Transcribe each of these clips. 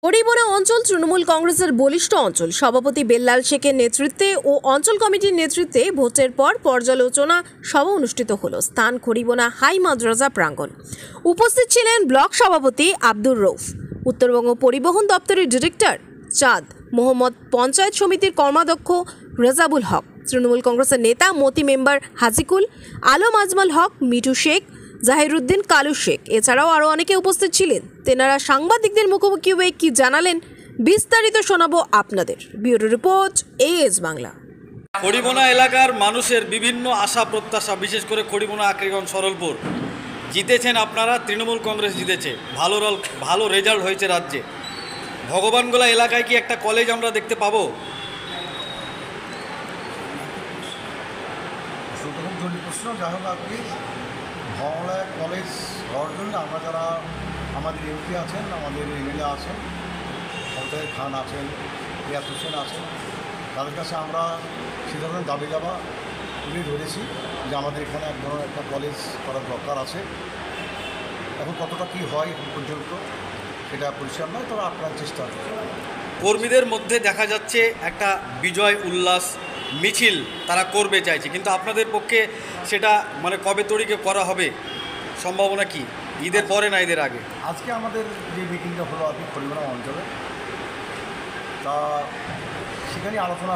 হরিবোনা অঞ্চল তৃণমূল কংগ্রেসের বলিষ্ঠ অঞ্চল সভাপতি বেল্লাল শেখের নেতৃত্বে ও অঞ্চল কমিটির নেতৃত্বে ভোটের পর পর্যালোচনা সভা অনুষ্ঠিত হলো। স্থান হরিবোনা হাই মাদ্রাসা প্রাঙ্গণ। উপস্থিত ছিলেন ব্লক সভাপতি আব্দুর রউফ, উত্তরবঙ্গ পরিবহন দপ্তরের ডিরেক্টর চাঁদ মোহাম্মদ, পঞ্চায়েত সমিতির কর্মাধ্যক্ষ রেজাবুল হক, তৃণমূল কংগ্রেসের নেতা মতি মেম্বার হাজিকুল আলম, আজমাল হক, মিঠু শেখ, জাহিরুদ্দিন কালু শেখ, এছাড়াও আরও অনেকে উপস্থিত ছিলেন। তেনারা সাংবাদিকদের মুখোমুখি হয়ে কি জানালেন বিস্তারিত শোনাবো আপনাদের। Bureau report, AS Bangla. হরিবোনা এলাকার মানুষের বিভিন্ন আশা প্রত্যাশা, বিশেষ করে হরিবোনা আক্রিগঞ্জ সরলপুর জিতেছেন আপনারা, তৃণমূল কংগ্রেস জিতেছে, ভালো রেজাল্ট হয়েছে রাজ্যে। ভগবানগোলা এলাকায় কি একটা কলেজ আমরা দেখতে পাবো? প্রশ্ন যা হোক, আপনি ভগবানগোলায় কলেজ হওয়ার জন্য আমরা যারা আমাদের এমপি আছেন, আমাদের এমএলএ আছেন, ফতেহ খান আছেন, রিয়াজ হোসেন আছেন, তাদের কাছে আমরা সে ধরনের দাবি দাবা তুলে ধরেছি যে আমাদের এখানে এক ধরনের একটা কলেজ করার দরকার আছে। এখন কতটা কী হয় এখন পর্যন্ত সেটা পরিষ্কার নয়, তবে আপনার চেষ্টা আছে। কর্মীদের মধ্যে দেখা যাচ্ছে একটা বিজয় উল্লাস মিছিল তারা করবে চাইছে, কিন্তু আপনাদের পক্ষে সেটা কবে তরিকে করা হবে, সম্ভাবনা কি? ঈদের পরে না ঈদের আগে? আজকে আমাদের যে মিটিংটা হলো আপনি হরিবোনা অঞ্চলে, তা সেখানে আলোচনা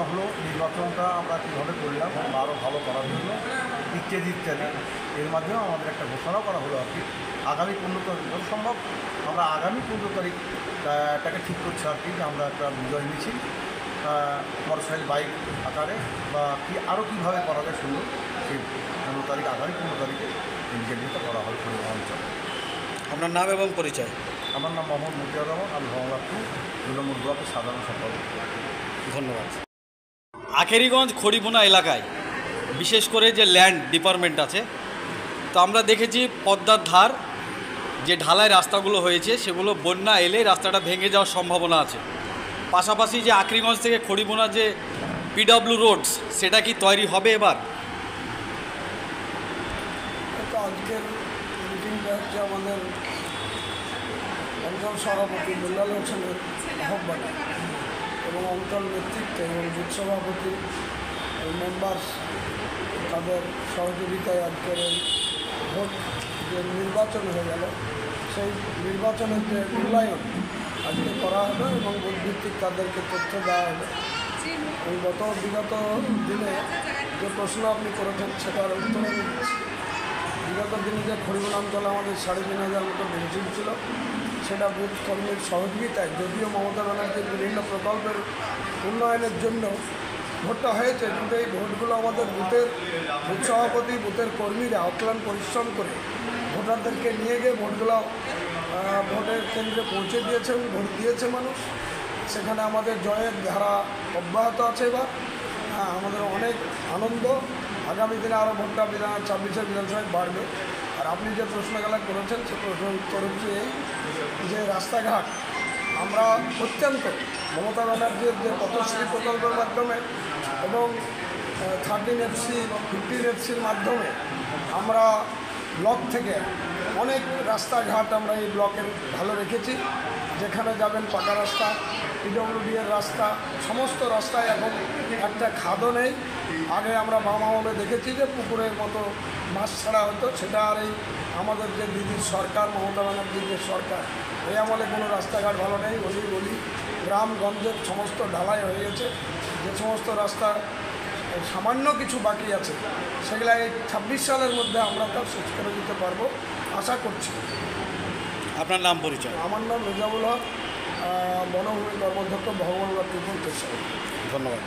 হলো নির্বাচনটা আমরা কীভাবে করলাম বা আরও ভালো করার জন্য ইত্যাদি ইত্যাদি। এর মাধ্যমেও আমাদের একটা ঘোষণাও করা হলো আর কি। আগামী 15 তারিখ যত সম্ভব আমরা আগামী 15 তারিখটাকে ঠিক করছি আর কি, যে আমরা একটা বিজয় মিছিল মোটরসাইকেল বাইক আকারে বা আরও কীভাবে করা যায় সুন্দর, সেই 15 তারিখ, আগামী 15 তারিখে মিছিলটা করা হয় হরিবোনা অঞ্চলে। আপনার নাম এবং পরিচয়? আমার নাম মোহাম্মদ মতিয়ার রহমান, আমি ভগবানপুর 2 নম্বর ব্লকের সাধারণ সম্পাদক। ধন্যবাদ। আখেরিগঞ্জ হরিবোনা এলাকায় বিশেষ করে যে ল্যান্ড ডিপার্টমেন্ট আছে, তো আমরা দেখেছি পদ্মার ধার যে ঢালাই রাস্তাগুলো হয়েছে সেগুলো বন্যা এলে রাস্তাটা ভেঙে যাওয়ার সম্ভাবনা আছে। পাশাপাশি যে আখেরিগঞ্জ থেকে হরিবোনা যে পিডব্লিউ রোডস, সেটা কি তৈরি হবে এবার? আজকের মিটিংটা হচ্ছে আমাদের অঞ্চল সভাপতি বেল্লাল হোসেনের আহ্বানে এবং অঞ্চল নেতৃত্বে এবং বুথ সভাপতি মেম্বার্স তাদের সহযোগিতায় আজকের এই ভোট যে নির্বাচন হয়ে গেল, সেই নির্বাচনের যে মূল্যায়ন আজকে করা হলো এবং ভোটভিত্তিক তাদেরকে তথ্য দেওয়া হলো। এই বিগত দিনে যে প্রশ্ন আপনি করেছেন সেটার উত্তর আমি দিচ্ছি। বিগত দিনে যে হরিবোনা অঞ্চলে আমাদের 3,500 মতো ভ্যাকেন্সি ছিল, সেটা বুথ কর্মীর সহযোগিতায়, যদিও মমতা ব্যানার্জির বিভিন্ন প্রকল্পের উন্নয়নের জন্য ভোটটা হয়েছে, কিন্তু এই ভোটগুলো আমাদের বুথ সভাপতি, বুথের কর্মীরা অক্লান্ত পরিশ্রম করে ভোটারদেরকে নিয়ে গিয়ে ভোটগুলো ভোটের কেন্দ্রে পৌঁছে দিয়েছে এবং ভোট দিয়েছে মানুষ। সেখানে আমাদের জয়ের ধারা অব্যাহত আছে। এবার আমাদের অনেক আনন্দ, আগামী দিনে আরও ভোটটা 26-এর বিধানসভায় বাড়বে। আর আপনি যে প্রশ্নগুলো করেছেন সে প্রশ্নের উত্তর হচ্ছে এই যে রাস্তাঘাট আমরা অত্যন্ত মমতা ব্যানার্জির যে পথশ্রী প্রকল্পের মাধ্যমে এবং 13 FC 15 FCর মাধ্যমে আমরা ব্লক থেকে অনেক রাস্তাঘাট আমরা এই ব্লকের ভালো রেখেছি। যেখানে যাবেন পাকা রাস্তা, পিডব্লিউডি এর রাস্তা, সমস্ত রাস্তায় এখন একটা খাদও নেই। আগে আমরা বাম আমলে দেখেছি যে পুকুরের মতো মাছ ছাড়া হতো, সেটা আর এই আমাদের যে দিদির সরকার, মমতা ব্যানার্জির যে সরকার, এই আমলে কোনো রাস্তাঘাট ভালো নেই। গলি গ্রামগঞ্জের সমস্ত ঢালাই হয়ে গেছে। যে সমস্ত রাস্তা সামান্য কিছু বাকি আছে সেগুলো এই 26 সালের মধ্যে আমরা তার শেষ করে দিতে পারবো আশা করছি। আপনার নাম পরিচয়? আমার নাম রেজাবুল হক, বনভূমি কর্মাধ্যক্ষ, ভগবানগোলা 2.4। ধন্যবাদ।